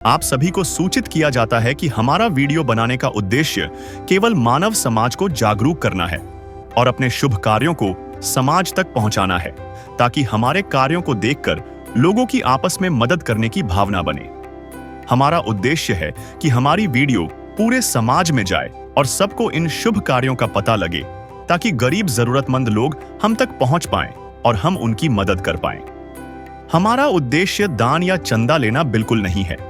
आप सभी को सूचित किया जाता है कि हमारा वीडियो बनाने का उद्देश्य केवल मानव समाज को जागरूक करना है और अपने शुभ कार्यों को समाज तक पहुंचाना है, ताकि हमारे कार्यों को देखकर लोगों की आपस में मदद करने की भावना बने। हमारा उद्देश्य है कि हमारी वीडियो पूरे समाज में जाए और सबको इन शुभ कार्यों का पता लगे, ताकि गरीब जरूरतमंद लोग हम तक पहुंच पाएं और हम उनकी मदद कर पाएं। हमारा उद्देश्य दान या चंदा लेना बिल्कुल नहीं है।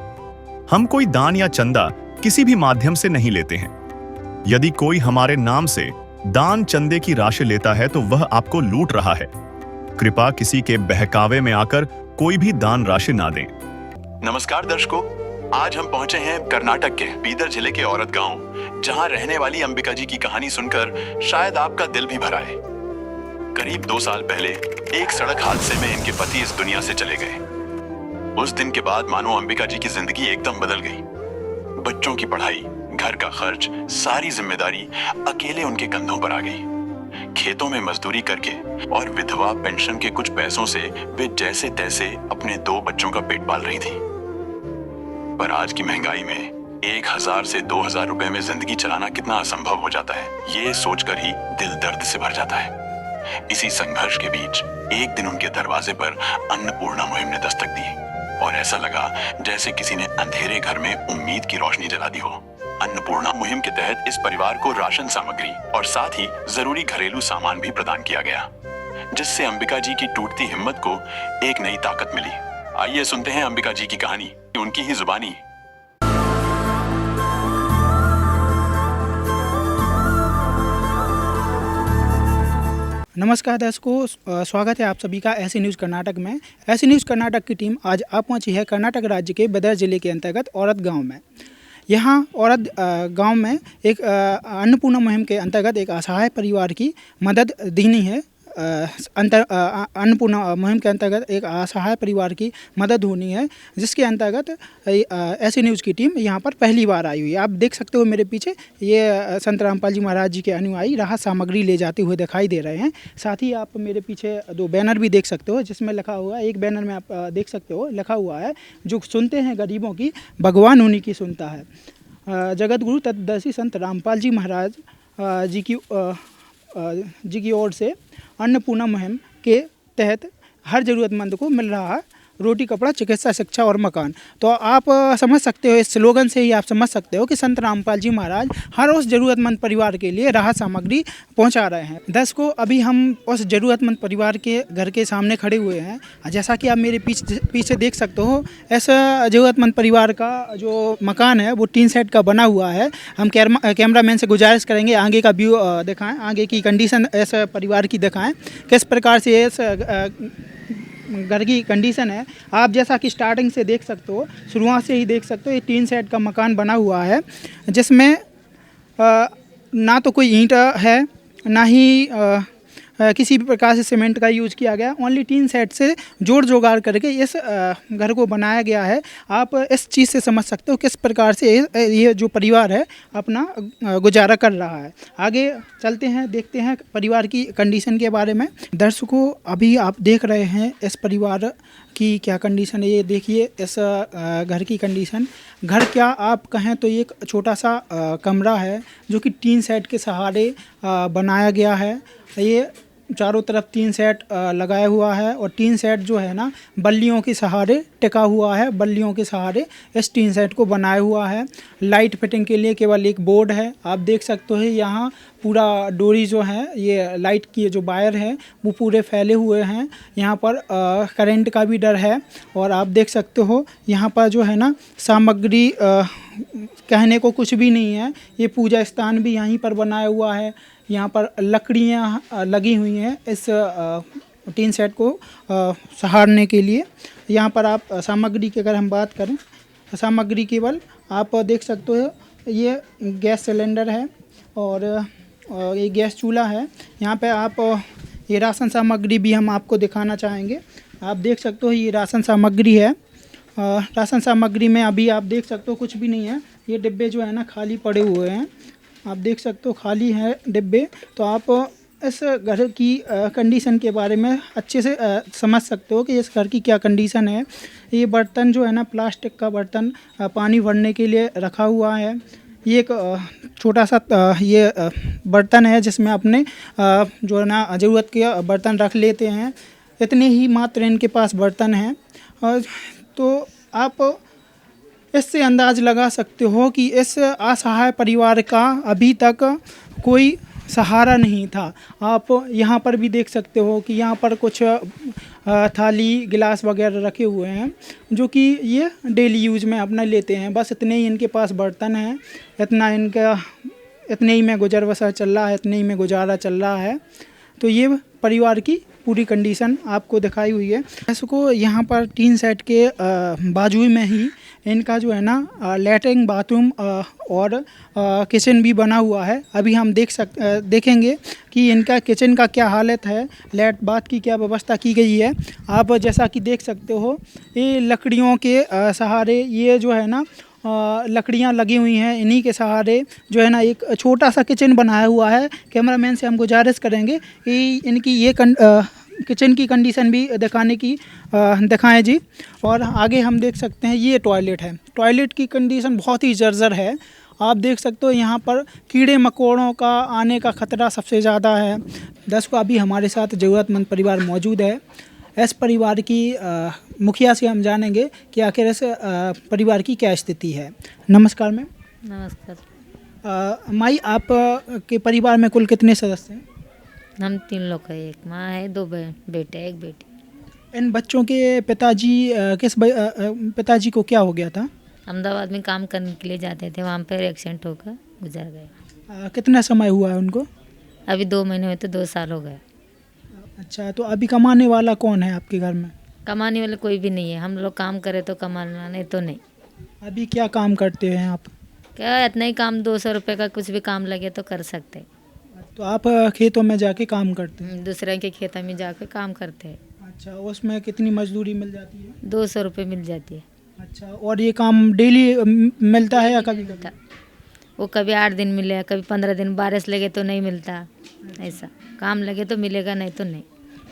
हम कोई दान या चंदा किसी भी माध्यम से नहीं लेते हैं। यदि कोई हमारे नाम से दान चंदे की राशि लेता है तो वह आपको लूट रहा है। कृपया किसी के बहकावे में आकर कोई भी दान राशि ना दें। नमस्कार दर्शकों, आज हम पहुंचे हैं कर्नाटक के बीदर जिले के औरत गांव, जहां रहने वाली अंबिका जी की कहानी सुनकर शायद आपका दिल भी भरा है। करीब 2 साल पहले एक सड़क हादसे में इनके पति इस दुनिया से चले गए। उस दिन के बाद मानो अंबिका जी की जिंदगी एकदम बदल गई। बच्चों की पढ़ाई, घर का खर्च, सारी जिम्मेदारी अकेले उनके कंधों पर आ गई। खेतों में मजदूरी करके और विधवा पेंशन के कुछ पैसों से वे जैसे तैसे अपने 2 बच्चों का पेट पाल रही थी। पर आज की महंगाई में 1000 से 2000 रुपए में जिंदगी चलाना कितना असंभव हो जाता है, ये सोचकर ही दिल दर्द से भर जाता है। इसी संघर्ष के बीच एक दिन उनके दरवाजे पर अन्नपूर्णा मुहिम ने दस्तक दी और ऐसा लगा जैसे किसी ने अंधेरे घर में उम्मीद की रोशनी जला दी हो। अन्नपूर्णा मुहिम के तहत इस परिवार को राशन सामग्री और साथ ही जरूरी घरेलू सामान भी प्रदान किया गया, जिससे अंबिका जी की टूटती हिम्मत को एक नई ताकत मिली। आइए सुनते हैं अंबिका जी की कहानी, उनकी ही जुबानी। नमस्कार दर्शकों, स्वागत है आप सभी का ऐसी न्यूज़ कर्नाटक में। ऐसी न्यूज़ कर्नाटक की टीम आज आप पहुंची है कर्नाटक राज्य के बीदर जिले के अंतर्गत औरत गांव में। यहाँ औरत गांव में एक अन्नपूर्णा मुहिम के अंतर्गत एक असहाय परिवार की मदद देनी है। अन्नपूर्णा मुहिम के अंतर्गत एक असहाय परिवार की मदद होनी है, जिसके अंतर्गत ऐसी न्यूज़ की टीम यहाँ पर पहली बार आई हुई है। आप देख सकते हो मेरे पीछे ये संत रामपाल जी महाराज जी के अनुयायी राहत सामग्री ले जाते हुए दिखाई दे रहे हैं। साथ ही आप मेरे पीछे 2 बैनर भी देख सकते हो, जिसमें लिखा हुआ है, एक बैनर में आप देख सकते हो लिखा हुआ है, जो सुनते हैं गरीबों की भगवान उन्हीं की सुनता है। जगत गुरु तत्वदर्शी संत रामपाल जी महाराज जी की ओर से अन्नपूर्णा मुहिम के तहत हर ज़रूरतमंद को मिल रहा है रोटी, कपड़ा, चिकित्सा, शिक्षा और मकान। तो आप समझ सकते हो, इस स्लोगन से ही आप समझ सकते हो कि संत रामपाल जी महाराज हर उस ज़रूरतमंद परिवार के लिए राहत सामग्री पहुंचा रहे हैं। दर्शकों, अभी हम उस ज़रूरतमंद परिवार के घर के सामने खड़े हुए हैं। जैसा कि आप मेरे पीछे देख सकते हो, ऐसा ज़रूरतमंद परिवार का जो मकान है वो टीन सेट का बना हुआ है। हम कैमरामैन से गुजारिश करेंगे आगे का व्यू दिखाएँ, आगे की कंडीशन इस परिवार की दिखाएँ, किस प्रकार से इस घर की कंडीशन है। आप जैसा कि स्टार्टिंग से देख सकते हो, शुरुआत से ही देख सकते हो, ये टीन सेट का मकान बना हुआ है, जिसमें ना तो कोई ईंट है, ना ही किसी भी प्रकार से सीमेंट का यूज़ किया गया। ओनली टीन सेट से जोड़ जोगाड़ करके इस घर को बनाया गया है। आप इस चीज़ से समझ सकते हो किस प्रकार से ये जो परिवार है अपना गुजारा कर रहा है। आगे चलते हैं, देखते हैं परिवार की कंडीशन के बारे में। दर्शकों, अभी आप देख रहे हैं इस परिवार की क्या कंडीशन है। ये देखिए इस घर की कंडीशन। घर क्या आप कहें तो एक छोटा सा कमरा है, जो कि टीन सेट के सहारे बनाया गया है। ये चारों तरफ टीन सेट लगाया हुआ है और टीन सेट जो है ना बल्लियों के सहारे टिका हुआ है। बल्लियों के सहारे इस टीन सेट को बनाया हुआ है। लाइट फिटिंग के लिए केवल एक बोर्ड है। आप देख सकते हो यहाँ पूरा डोरी जो है, ये लाइट की जो वायर है वो पूरे फैले हुए हैं। यहाँ पर करंट का भी डर है। और आप देख सकते हो यहाँ पर जो है ना सामग्री कहने को कुछ भी नहीं है। ये पूजा स्थान भी यहीं पर बनाया हुआ है। यहाँ पर लकड़ियाँ लगी हुई हैं इस टीन सेट को सहारने के लिए। यहाँ पर आप सामग्री की अगर हम बात करें, सामग्री केवल आप देख सकते हो, ये गैस सिलेंडर है और ये गैस चूल्हा है। यहाँ पे आप ये राशन सामग्री भी हम आपको दिखाना चाहेंगे। आप देख सकते हो ये राशन सामग्री है। राशन सामग्री में अभी आप देख सकते हो कुछ भी नहीं है। ये डिब्बे जो है ना खाली पड़े हुए हैं। आप देख सकते हो खाली है डिब्बे। तो आप इस घर की कंडीशन के बारे में अच्छे से समझ सकते हो कि इस घर की क्या कंडीशन है। ये बर्तन जो है ना, प्लास्टिक का बर्तन पानी भरने के लिए रखा हुआ है। ये एक छोटा सा बर्तन है जिसमें अपने जो है ना ज़रूरत के बर्तन रख लेते हैं। इतने ही मात्र इनके पास बर्तन हैं। और तो आप इससे अंदाज लगा सकते हो कि इस असहाय परिवार का अभी तक कोई सहारा नहीं था। आप यहाँ पर भी देख सकते हो कि यहाँ पर कुछ थाली गिलास वगैरह रखे हुए हैं जो कि ये डेली यूज में अपना लेते हैं। बस इतने ही इनके पास बर्तन हैं, इतने ही में गुजर बसर चल रहा है, इतने ही में गुजारा चल रहा है। तो ये परिवार की पूरी कंडीशन आपको दिखाई हुई है। इसको यहाँ पर टीन सेट के बाजू में ही इनका जो है ना लैट्रिन बाथरूम और किचन भी बना हुआ है। अभी हम देखेंगे कि इनका किचन का क्या हालत है, लैट बाथ की क्या व्यवस्था की गई है। आप जैसा कि देख सकते हो, ये लकड़ियों के सहारे ये जो है ना लकड़ियाँ लगी हुई हैं, इन्हीं के सहारे जो है ना एक छोटा सा किचन बनाया हुआ है। कैमरामैन से हम गुजारिश करेंगे कि इनकी ये किचन की कंडीशन भी दिखाएं जी। और आगे हम देख सकते हैं ये टॉयलेट है। टॉयलेट की कंडीशन बहुत ही जर्जर है। आप देख सकते हो यहाँ पर कीड़े मकोड़ों का आने का ख़तरा सबसे ज़्यादा है। दर्शकों, अभी हमारे साथ ज़रूरतमंद परिवार मौजूद है। इस परिवार की मुखिया से हम जानेंगे कि आखिर इस परिवार की क्या स्थिति है। नमस्कार मैम। नमस्कार। माई, आप के परिवार में कुल कितने सदस्य हैं? हम 3 लोग हैं, एक माँ है, 2 बेटे, एक बेटी। इन बच्चों के पिताजी को क्या हो गया था? अहमदाबाद में काम करने के लिए जाते थे, वहाँ पर एक्सीडेंट होकर गुजर गए। कितना समय हुआ है उनको? अभी 2 महीने हुए तो 2 साल हो गए। अच्छा, तो अभी कमाने वाला कौन है आपके घर में? कमाने वाले कोई भी नहीं है। हम लोग काम करे तो कमाना, नहीं तो नहीं। अभी क्या काम करते हैं आप? क्या इतना ही काम, 200 रुपये का कुछ भी काम लगे तो कर सकते। तो आप खेतों में जाके काम करते हैं? दूसरे के खेतों में जाकर काम करते हैं। अच्छा, उसमें कितनी मजदूरी मिल जाती है? 200 रुपये मिल जाती है। अच्छा, और ये काम डेली मिलता है या कभी कभी? वो कभी 8 दिन मिले, कभी 15 दिन, बारिश लगे तो नहीं मिलता। ऐसा काम लगे तो मिलेगा, नहीं तो नहीं।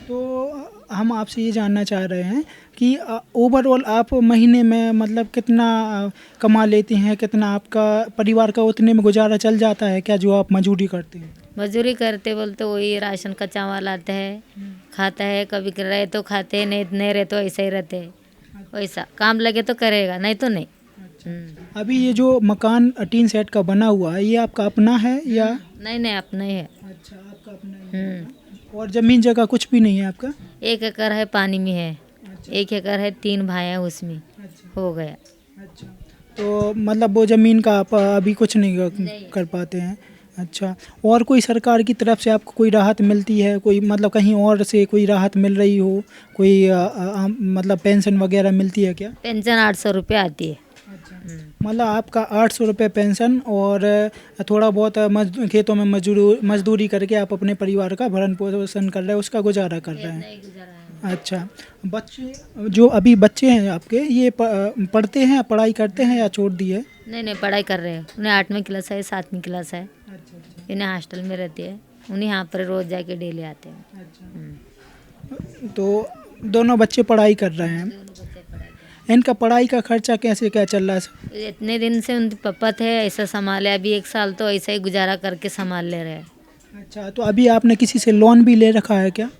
तो हम आपसे ये जानना चाह रहे हैं कि ओवरऑल आप महीने में मतलब कितना कमा लेती हैं, कितना आपका परिवार का उतने में गुजारा चल जाता है क्या जो आप मजदूरी करते हैं? मजदूरी करते बोलते वही राशन का चावल लाते हैं, खाता है। कभी रहे तो खाते हैं, नहीं रहे तो ऐसे ही रहते हैं। वैसा काम लगे तो करेगा, नहीं तो नहीं। अभी ये जो मकान टीन सेट का बना हुआ है, ये आपका अपना है या? नहीं, अपना ही है। अच्छा, आपका अपना है। और ज़मीन जगह कुछ भी नहीं है आपका? 1 एकड़ है, पानी में है। 1 एकड़ है, 3 भाई हैं उसमें। हो गया। अच्छा, तो मतलब वो ज़मीन का आप अभी कुछ नहीं कर पाते हैं। अच्छा, और कोई सरकार की तरफ से आपको कोई राहत मिलती है? कोई मतलब कहीं और से कोई राहत मिल रही हो? कोई मतलब पेंशन वगैरह मिलती है क्या? पेंशन 800 रुपये आती है। मतलब आपका 800 रुपये पेंशन और थोड़ा बहुत खेतों में मजदूरी करके आप अपने परिवार का भरण पोषण कर रहे हैं, उसका गुजारा कर रहे हैं। अच्छा, बच्चे जो अभी बच्चे हैं आपके, ये पढ़ते हैं, पढ़ाई करते हैं या छोड़ दिए? नहीं, पढ़ाई कर रहे हैं। उन्हें 8वीं क्लास है, 7वीं क्लास है। इन्हें हॉस्टल में रहती है, उन्हें यहाँ पर रोज़ जाके डेली आते हैं। तो दोनों बच्चे पढ़ाई कर रहे हैं। इनका पढ़ाई का खर्चा कैसे क्या चल रहा है? इतने दिन से उनके पापा थे, ऐसा संभाले। अभी 1 साल तो ऐसा ही गुजारा करके संभाल ले रहे हैं। अच्छा, तो अभी आपने किसी से लोन भी ले रखा है क्या?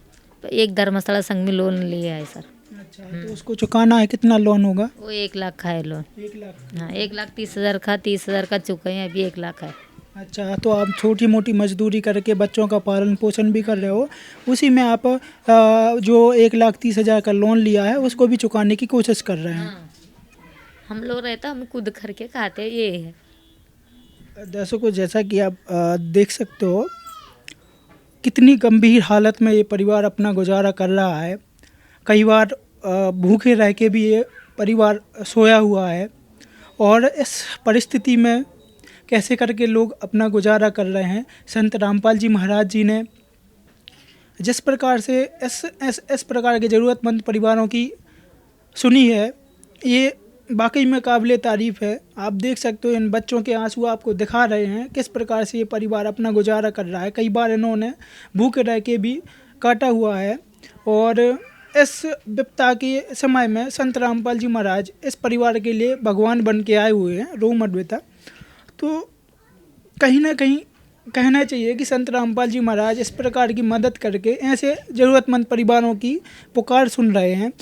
एक धर्मशाला संघ में लोन लिया है सर। अच्छा, तो उसको चुकाना है, कितना लोन होगा? वो 1 लाख का है लोन। 1 लाख? हाँ, 1,30,000 का, 30,000 का चुके हैं, अभी 1 लाख है। अच्छा, तो आप छोटी मोटी मजदूरी करके बच्चों का पालन पोषण भी कर रहे हो, उसी में आप जो 1,30,000 का लोन लिया है उसको भी चुकाने की कोशिश कर रहे हैं। हाँ। हम लोग रहता, हम खुद करके खाते, ये है। दर्शकों, जैसा कि आप देख सकते हो कितनी गंभीर हालत में ये परिवार अपना गुजारा कर रहा है। कई बार भूखे रह के भी ये परिवार सोया हुआ है, और इस परिस्थिति में कैसे करके लोग अपना गुजारा कर रहे हैं। संत रामपाल जी महाराज जी ने जिस प्रकार से इस प्रकार के ज़रूरतमंद परिवारों की सुनी है, ये वाकई में काबिले तारीफ़ है। आप देख सकते हो इन बच्चों के आंसू आपको दिखा रहे हैं किस प्रकार से ये परिवार अपना गुजारा कर रहा है। कई बार इन्होंने भूखे रह के भी काटा हुआ है और इस विपदा के समय में संत रामपाल जी महाराज इस परिवार के लिए भगवान बन के आए हुए हैं, रो मत बेटा। तो कहीं ना कहीं कहना चाहिए कि संत रामपाल जी महाराज इस प्रकार की मदद करके ऐसे ज़रूरतमंद परिवारों की पुकार सुन रहे हैं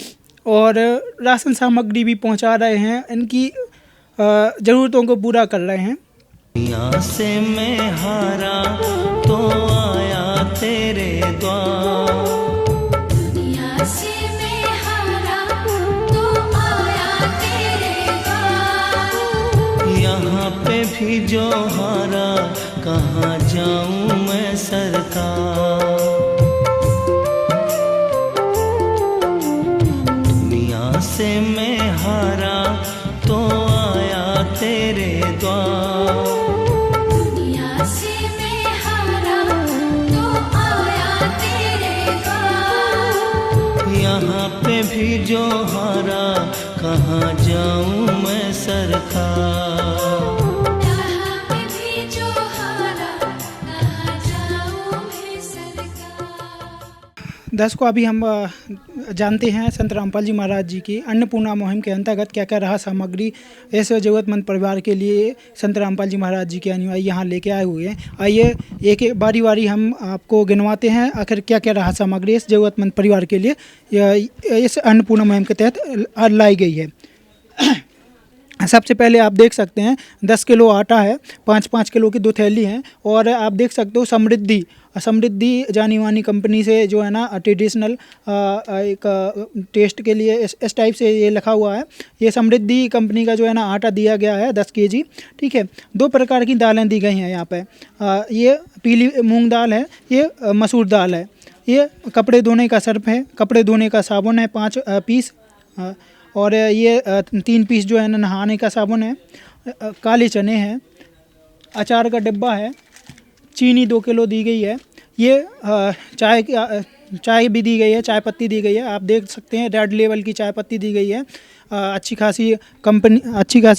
और राशन सामग्री भी पहुंचा रहे हैं, इनकी ज़रूरतों को पूरा कर रहे हैं। दुनिया से मैं हारा तो आया तेरे द्वार, दुनिया से मैं हारा तो आया तेरे द्वार, यहाँ पे भी जो हारा कहाँ जाऊँ मैं सरकार। दुनिया से मैं हारा तो आया तेरे द्वार, दुनिया से मैं हारा तो आया तेरे द्वार, यहाँ पे भी जो हारा कहाँ जाऊँ मैं सरकार। यहाँ पे भी जो हारा कहाँ जाऊँ मैं सरकार। दर्शकों, अभी हम जानते हैं संत रामपाल जी महाराज जी की अन्नपूर्णा मुहिम के अंतर्गत क्या क्या राहत सामग्री ऐसे ज़रूरतमंद परिवार के लिए संत रामपाल जी महाराज जी के अनुयायी यहाँ लेके आए हुए हैं। आइए एक एक बारी बारी हम आपको गिनवाते हैं आखिर क्या क्या राहत सामग्री इस ज़रूरतमंद परिवार के लिए इस अन्नपूर्णा मुहिम के तहत लाई गई है। सबसे पहले आप देख सकते हैं 10 किलो आटा है, 5-5 किलो की 2 थैली हैं और आप देख सकते हो समृद्धि जानी मानी कंपनी से जो है ना ट्रेडिशनल एक टेस्ट के लिए इस टाइप से ये लिखा हुआ है। ये समृद्धि कंपनी का जो है ना आटा दिया गया है 10 kg। ठीक है, 2 प्रकार की दालें दी गई हैं यहाँ पे। ये पीली मूंग दाल है, ये मसूर दाल है। ये कपड़े धोने का सर्फ है, कपड़े धोने का साबुन है 5 पीस और ये 3 पीस जो है ना नहाने का साबुन है। काले चने हैं, अचार का डिब्बा है, चीनी 2 किलो दी गई है। ये चाय भी दी गई है, चाय पत्ती दी गई है। आप देख सकते हैं रेड लेवल की चाय पत्ती दी गई है। अच्छी खासी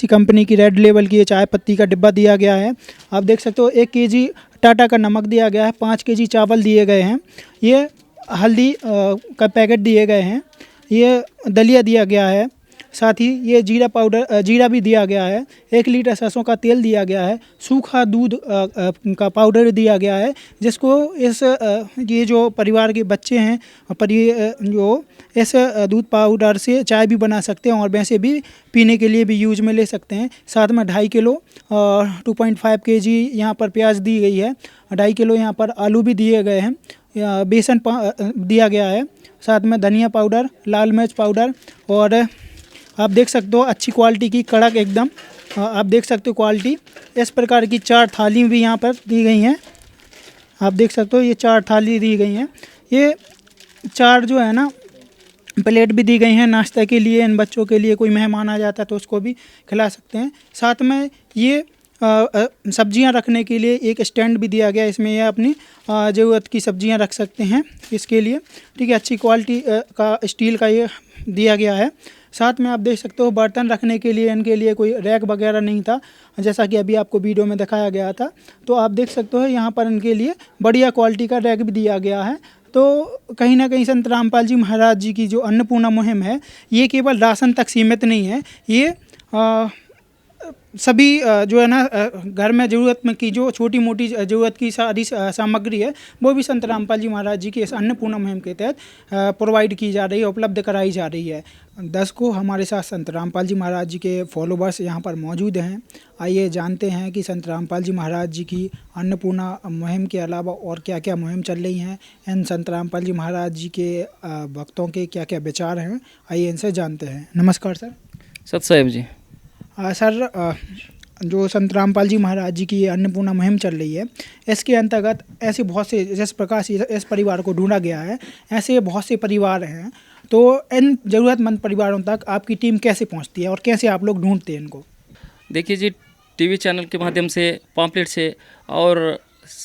कंपनी की रेड लेवल की ये चाय पत्ती का डिब्बा दिया गया है। आप देख सकते हो 1 kg टाटा का नमक दिया गया है, 5 kg चावल दिए गए हैं। ये हल्दी का पैकेट दिए गए हैं। ये दलिया दिया गया है, साथ ही ये जीरा भी दिया गया है। 1 लीटर सरसों का तेल दिया गया है। सूखा दूध का पाउडर दिया गया है, जिसको ये जो परिवार के बच्चे हैं जो इस दूध पाउडर से चाय भी बना सकते हैं और वैसे भी पीने के लिए भी यूज में ले सकते हैं। साथ में 2.5 किलो 2.5 kg यहाँ पर प्याज दी गई है। 2.5 किलो यहाँ पर आलू भी दिए गए हैं। बेसन दिया गया है, साथ में धनिया पाउडर, लाल मिर्च पाउडर और आप देख सकते हो अच्छी क्वालिटी की कड़क एकदम आप देख सकते हो क्वालिटी। इस प्रकार की 4 थाली भी यहाँ पर दी गई हैं। आप देख सकते हो ये 4 थाली दी गई हैं। ये 4 जो है ना प्लेट भी दी गई हैं नाश्ते के लिए। इन बच्चों के लिए कोई मेहमान आ जाता है तो उसको भी खिला सकते हैं। साथ में ये सब्जियां रखने के लिए एक स्टैंड भी दिया गया है। इसमें ये अपनी ज़रूरत की सब्जियां रख सकते हैं इसके लिए। ठीक है, अच्छी क्वालिटी का स्टील का ये दिया गया है। साथ में आप देख सकते हो बर्तन रखने के लिए इनके लिए कोई रैक वगैरह नहीं था, जैसा कि अभी आपको वीडियो में दिखाया गया था। तो आप देख सकते हो यहाँ पर इनके लिए बढ़िया क्वालिटी का रैक भी दिया गया है। तो कहीं ना कहीं संत रामपाल जी महाराज जी की जो अन्नपूर्णा मुहिम है ये केवल राशन तक सीमित नहीं है। ये सभी जो है ना घर में ज़रूरत में की जो छोटी मोटी ज़रूरत की सारी सामग्री है वो भी संत रामपाल जी महाराज जी की इस अन्नपूर्णा मुहिम के तहत प्रोवाइड की जा रही है, उपलब्ध कराई जा रही है। दर्शकों, हमारे साथ संत रामपाल जी महाराज जी के फॉलोवर्स यहाँ पर मौजूद हैं। आइए जानते हैं कि संत रामपाल जी महाराज जी की अन्नपूर्णा मुहिम के अलावा और क्या क्या मुहिम चल रही हैं, इन संत रामपाल जी महाराज जी के भक्तों के क्या क्या विचार हैं। आइए इनसे जानते हैं। नमस्कार सर। सत साहेब जी। सर, जो संत रामपाल जी महाराज जी की अन्नपूर्णा मुहिम चल रही है इसके अंतर्गत ऐसे बहुत से, जिस प्रकार से इस परिवार को ढूंढा गया है ऐसे बहुत से परिवार हैं, तो इन ज़रूरतमंद परिवारों तक आपकी टीम कैसे पहुंचती है और कैसे आप लोग ढूंढते हैं इनको? देखिए जी, टीवी चैनल के माध्यम से, पॉम्पलेट से और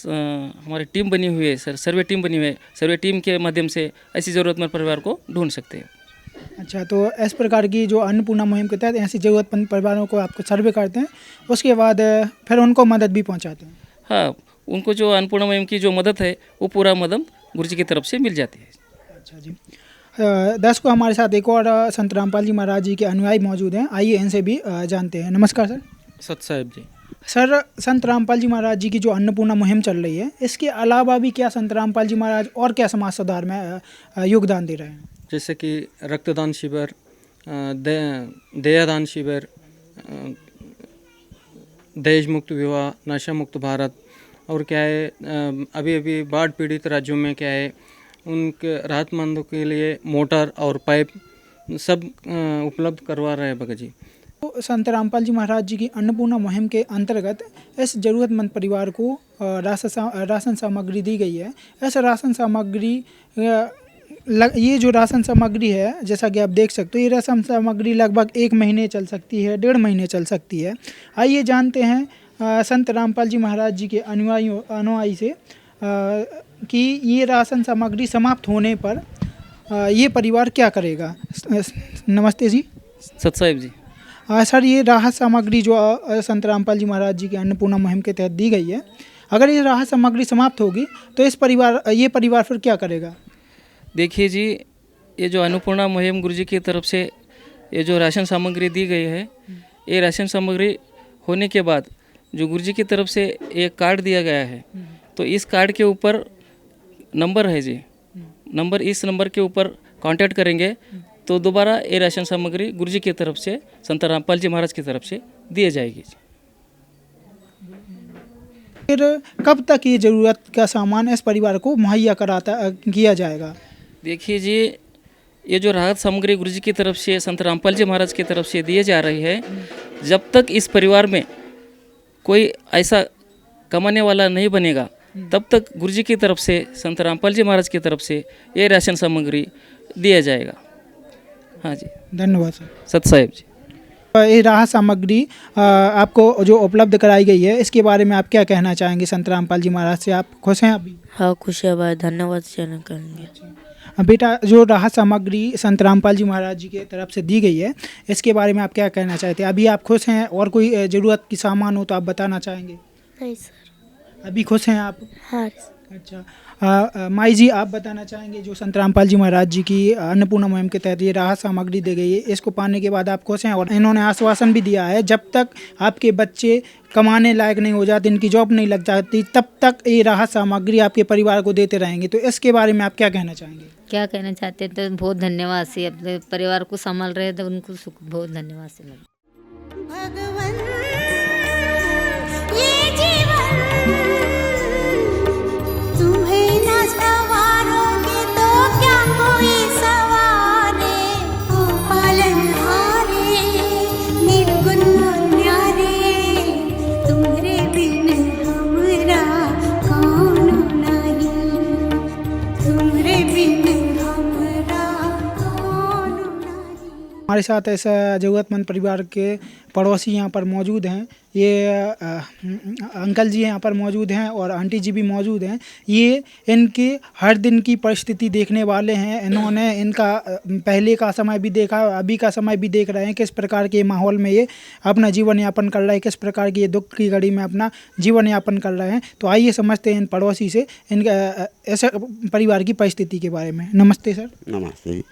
हमारी टीम बनी हुई है सर, सर्वे टीम बनी हुई है। सर्वे टीम के माध्यम से ऐसी ज़रूरतमंद परिवार को ढूंढ सकते हैं। अच्छा, तो इस प्रकार की जो अन्नपूर्णा मुहिम के तहत ऐसी ज़रूरतमंद परिवारों को आपको सर्वे करते हैं, उसके बाद फिर उनको मदद भी पहुंचाते हैं। हाँ, उनको जो अन्नपूर्णा मुहिम की जो मदद है वो पूरा मदद गुरु जी की तरफ से मिल जाती है। अच्छा जी। दर्शकों, हमारे साथ एक और संत रामपाल जी महाराज जी के अनुयायी मौजूद हैं, आइए इनसे भी जानते हैं। नमस्कार सर। सत साहिब जी। सर, संत रामपाल जी महाराज जी की जो अन्नपूर्णा मुहिम चल रही है, इसके अलावा भी क्या संत रामपाल जी महाराज और क्या समाज सुधार में योगदान दे रहे हैं? जैसे कि रक्तदान शिविर, देहदान शिविर, दहेज मुक्त विवाह, नशा मुक्त भारत, और क्या है अभी अभी बाढ़ पीड़ित राज्यों में क्या है उनके राहतमंदों के लिए मोटर और पाइप सब उपलब्ध करवा रहे हैं भगत जी। तो संत रामपाल जी महाराज जी की अन्नपूर्णा मुहिम के अंतर्गत इस ज़रूरतमंद परिवार को राशन सामग्री दी गई है। ऐसा राशन सामग्री ये जो राशन सामग्री है, जैसा कि आप देख सकते हो, ये राशन सामग्री लगभग 1 महीने चल सकती है, 1.5 महीने चल सकती है। आइए जानते हैं संत रामपाल जी महाराज जी के अनुयायी से कि ये राशन सामग्री समाप्त होने पर ये परिवार क्या करेगा। नमस्ते जी। सत साहिब जी। सर, ये राहत सामग्री जो संत रामपाल जी महाराज जी के अन्नपूर्णा मुहिम के तहत दी गई है, अगर ये राहत सामग्री समाप्त होगी तो ये परिवार फिर क्या करेगा? देखिए जी, ये जो अन्नपूर्णा मुहिम गुरु जी की तरफ से ये जो राशन सामग्री दी गई है, ये राशन सामग्री होने के बाद जो गुरु जी की तरफ से एक कार्ड दिया गया है, तो इस कार्ड के ऊपर नंबर है जी, इस नंबर के ऊपर कांटेक्ट करेंगे तो दोबारा ये राशन सामग्री गुरु जी की तरफ से, संत रामपाल जी महाराज की तरफ से दिए जाएगी जी। फिर कब तक ये ज़रूरत का सामान इस परिवार को मुहैया किया जाएगा? देखिए जी, ये जो राहत सामग्री गुरु जी की तरफ से, संत रामपाल जी महाराज की तरफ से दिए जा रही है, जब तक इस परिवार में कोई ऐसा कमाने वाला नहीं बनेगा, तब तक गुरु जी की तरफ से, संत रामपाल जी महाराज की तरफ से ये राशन सामग्री दिया जाएगा। हाँ जी, धन्यवाद सर। सत साहिब जी। ये राहत सामग्री आपको जो उपलब्ध कराई गई है, इसके बारे में आप क्या कहना चाहेंगे संत रामपाल जी महाराज से? आप खुश हैं अभी? हाँ, खुश है भाई, धन्यवाद चैनल करेंगे। बेटा, जो राहत सामग्री संत रामपाल जी महाराज जी की तरफ से दी गई है, इसके बारे में आप क्या कहना चाहते हैं? अभी आप खुश हैं और कोई ज़रूरत की सामान हो तो आप बताना चाहेंगे? नहीं सर। अभी खुश हैं आप? हाँ। अच्छा, माई जी, आप बताना चाहेंगे जो संत रामपाल जी महाराज जी की अन्नपूर्णा मुहिम के तहत ये राहत सामग्री दी गई है, इसको पाने के बाद आप खुश हैं? और इन्होंने आश्वासन भी दिया है, जब तक आपके बच्चे कमाने लायक नहीं हो जाते, इनकी जॉब नहीं लग जाती, तब तक ये राहत सामग्री आपके परिवार को देते रहेंगे। तो इसके बारे में आप क्या कहना चाहेंगे? क्या कहना चाहते हैं, तो बहुत धन्यवाद से अपने परिवार को संभाल रहे, तो उनको बहुत धन्यवाद से भगवन ये जीवन तुम्हें न सवारोगे तो क्या कोई सवारे, ओ पालनहारे निर्गुण न्यारे, तुम्हारे बिन हमरा कौन नहीं, तुम्हारे बिन हमरा कौन नहीं। हमारे साथ ऐसा ज़रूरतमंद परिवार के पड़ोसी यहाँ पर मौजूद हैं। ये अंकल जी यहाँ पर मौजूद हैं और आंटी जी भी मौजूद हैं। ये इनके हर दिन की परिस्थिति देखने वाले हैं। इन्होंने इनका पहले का समय भी देखा, अभी का समय भी देख रहे हैं, किस प्रकार के माहौल में ये अपना जीवन यापन कर रहे हैं, किस प्रकार की ये दुख की घड़ी में अपना जीवन यापन कर रहे हैं। तो आइए समझते हैं इन पड़ोसी से इनका ऐसा परिवार की परिस्थिति के बारे में। नमस्ते सर। नमस्ते जी।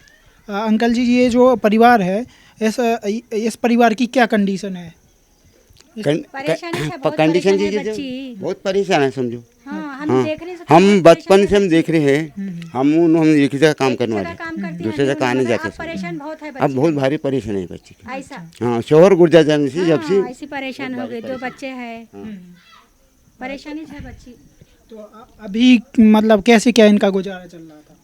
अंकल जी, ये जो परिवार है, इस परिवार की क्या कंडीशन है? कंडीशन जी बहुत परेशान है, समझो। हाँ, हम बचपन से हम देख रहे हैं, हम एक ही जगह काम करने वाले, दूसरे जगह आने जाते, परेशान बहुत है अब बहुत भारी परेशान है बच्चे की। ऐसा हाँ, शोहर गुर्जा जाने से जब से ऐसी परेशान हो गए, 2 बच्चे हैं, परेशानी है बच्ची। तो अभी मतलब कैसे क्या इनका गुजारा चल रहा था?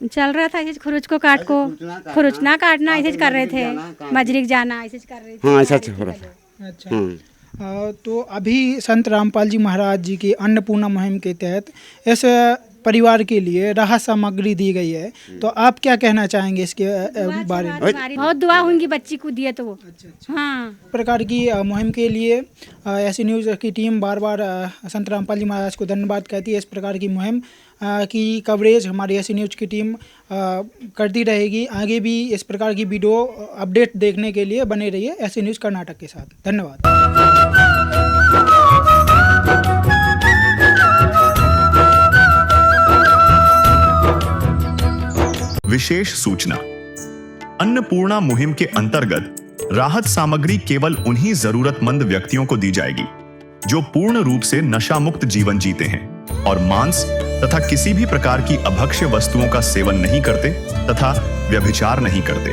चल रहा था, ऐसे खुरुच को काट को खुरुच ना काटना, ऐसे कर रहे थे, मजरी जाना ऐसे कर रहे थे। हाँ, ऐसा हो रहा था। अच्छा, तो अभी संत रामपाल जी महाराज जी की अन्नपूर्णा मुहिम के तहत इस परिवार के लिए राहत सामग्री दी गई है, तो आप क्या कहना चाहेंगे इसके बारे में? बहुत दुआ होंगी बच्ची को दिए तो। हाँ, प्रकार की मुहिम के लिए ऐसी न्यूज़ की टीम बार बार संत रामपाल जी महाराज को धन्यवाद कहती है। इस प्रकार की मुहिम की कवरेज हमारी ऐसी न्यूज़ की टीम करती रहेगी। आगे भी इस प्रकार की वीडियो अपडेट देखने के लिए बने रहिए ऐसी न्यूज़ कर्नाटक के साथ। धन्यवाद। विशेष सूचना। अन्नपूर्णा मुहिम के अंतर्गत राहत सामग्री केवल उन्हीं जरूरतमंद व्यक्तियों को दी जाएगी जो पूर्ण रूप से नशा मुक्त जीवन जीते हैं और मांस तथा किसी भी प्रकार की अभक्ष्य वस्तुओं का सेवन नहीं करते तथा व्यभिचार नहीं करते,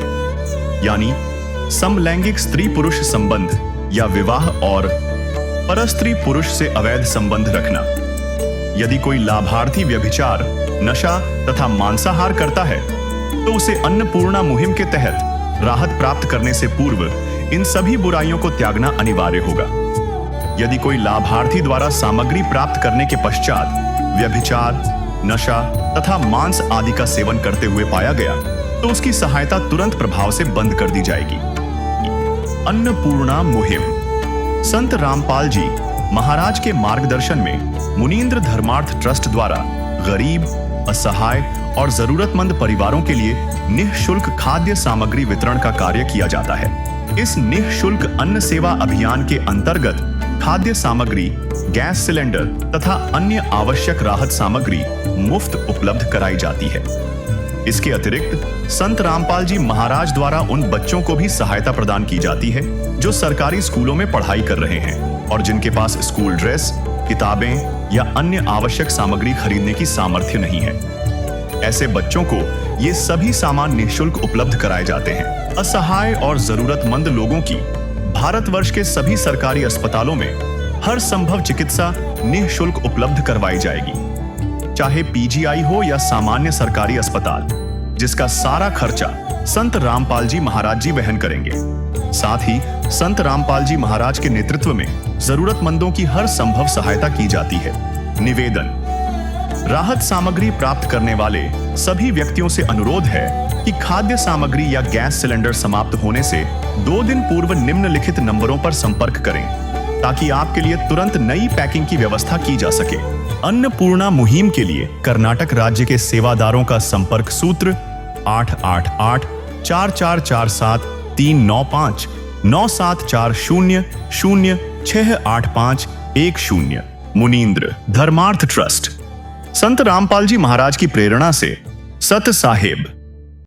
यानी समलैंगिक स्त्री पुरुष संबंध या विवाह और परस्त्री पुरुष से अवैध संबंध रखना। यदि कोई लाभार्थी व्यभिचार, नशा तथा मांसाहार करता है तो उसे अन्नपूर्णा मुहिम के तहत राहत प्राप्त करने से पूर्व इन सभी बुराइयों को त्यागना अनिवार्य होगा। यदि कोई लाभार्थी द्वारा सामग्री प्राप्त करने के पश्चात व्यभिचार, नशा तथा मांस आदि का सेवन करते हुए पाया गया तो उसकी सहायता तुरंत प्रभाव से बंद कर दी जाएगी। अन्नपूर्णा मुहिम संत रामपाल जी महाराज के मार्गदर्शन में मुनींद्र धर्मार्थ ट्रस्ट द्वारा गरीब, असहाय और जरूरतमंद परिवारों के लिए निःशुल्क खाद्य सामग्री वितरण का कार्य किया जाता है। इस निःशुल्क अन्न सेवा अभियान के अंतर्गत खाद्य सामग्री, गैस सिलेंडर तथा अन्य आवश्यक राहत सामग्री मुफ्त उपलब्ध कराई जाती है। इसके अतिरिक्त संत रामपाल जी महाराज द्वारा उन बच्चों को भी सहायता प्रदान की जाती है जो सरकारी स्कूलों में पढ़ाई कर रहे हैं और जिनके पास स्कूल ड्रेस, किताबें या अन्य आवश्यक सामग्री खरीदने की सामर्थ्य नहीं है। ऐसे बच्चों को ये सभी सामान निःशुल्क उपलब्ध कराए जाते हैं। असहाय और जरूरतमंद लोगों की भारतवर्ष के सभी सरकारी अस्पतालों में हर संभव चिकित्सा निःशुल्क उपलब्ध करवाई जाएगी, चाहे पीजीआई हो या सामान्य सरकारी अस्पताल, जिसका सारा खर्चा संत रामपाल जी महाराज जी वहन करेंगे। साथ ही संत रामपाल जी महाराज के नेतृत्व में जरूरतमंदों की हर संभव सहायता की जाती है। निवेदन। राहत सामग्री प्राप्त करने वाले सभी व्यक्तियों से अनुरोध है कि खाद्य सामग्री या गैस सिलेंडर समाप्त होने से 2 दिन पूर्व निम्नलिखित नंबरों पर संपर्क करें ताकि आपके लिए तुरंत नई पैकिंग की व्यवस्था की जा सके। अन्नपूर्णा मुहिम के लिए कर्नाटक राज्य के सेवादारों का संपर्क सूत्र 888-4447-395 9740068510। मुनींद्र धर्मार्थ ट्रस्ट। संत रामपाल जी महाराज की प्रेरणा से सत साहेब